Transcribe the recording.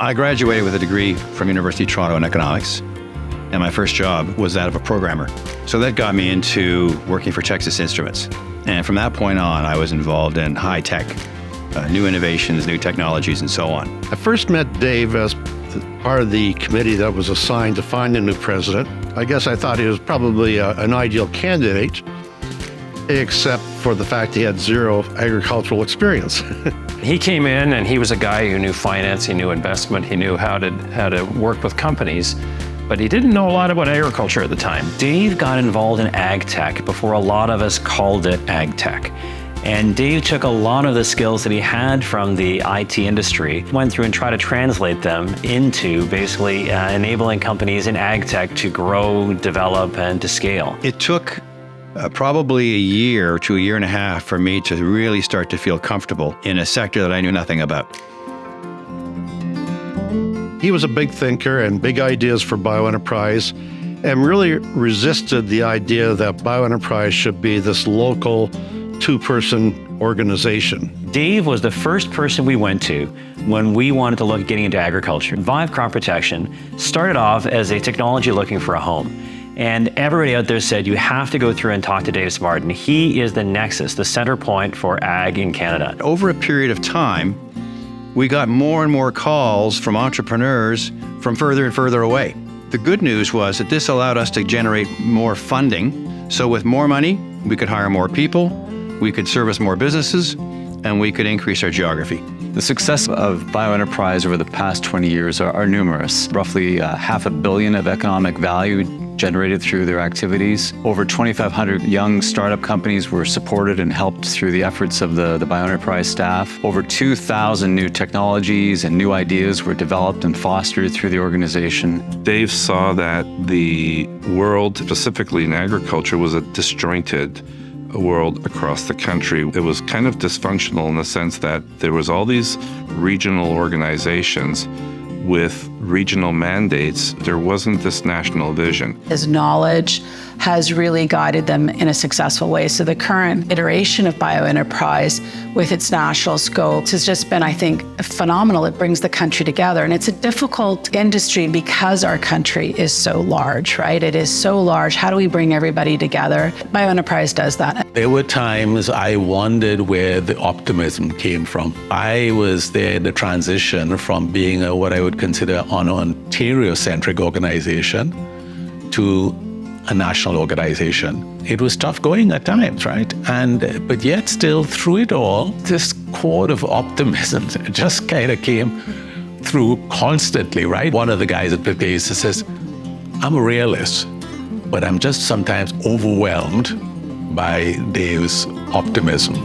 I graduated with a degree from University of Toronto in economics, and my first job was that of a programmer. So that got me into working for Texas Instruments. And from that point on, I was involved in high tech, new innovations, new technologies, and so on. I first met Dave as part of the committee that was assigned to find a new president. I guess I thought he was probably an ideal candidate, except for the fact he had zero agricultural experience. He came in and he was a guy who knew finance, he knew investment, he knew how to work with companies, but he didn't know a lot about agriculture at the time. Dave got involved in ag tech before a lot of us called it ag tech. And Dave took a lot of the skills that he had from the IT industry, went through and tried to translate them into basically enabling companies in ag tech to grow, develop, and to scale. It took probably a year to a year and a half for me to really start to feel comfortable in a sector that I knew nothing about. He was a big thinker and big ideas for Bioenterprise, and really resisted the idea that Bioenterprise should be this local two-person organization. Dave was the first person we went to when we wanted to look at getting into agriculture. Vive Crop Protection started off as a technology looking for a home. And everybody out there said, you have to go through and talk to Dave Smardon. He is the nexus, the center point for ag in Canada. Over a period of time, we got more and more calls from entrepreneurs from further and further away. The good news was that this allowed us to generate more funding. So with more money, we could hire more people, we could service more businesses, and we could increase our geography. The success of Bioenterprise over the past 20 years are numerous. Roughly $500 million of economic value generated through their activities. Over 2,500 young startup companies were supported and helped through the efforts of the Bioenterprise staff. Over 2,000 new technologies and new ideas were developed and fostered through the organization. Dave saw that the world, specifically in agriculture, was a disjointed world across the country. It was kind of dysfunctional in the sense that there was all these regional organizations with regional mandates. There wasn't this national vision. His knowledge has really guided them in a successful way. So the current iteration of Bioenterprise with its national scope has just been, I think, phenomenal. It brings the country together. And it's a difficult industry because our country is so large, right? It is so large. How do we bring everybody together? Bioenterprise does that. There were times I wondered where the optimism came from. I was there in the transition from being what I would consider an Ontario-centric organization to a national organization. It was tough going at times, right? But yet still through it all, this chord of optimism just kind of came through constantly, right? One of the guys at the place says, I'm a realist, but I'm just sometimes overwhelmed by Dave's optimism.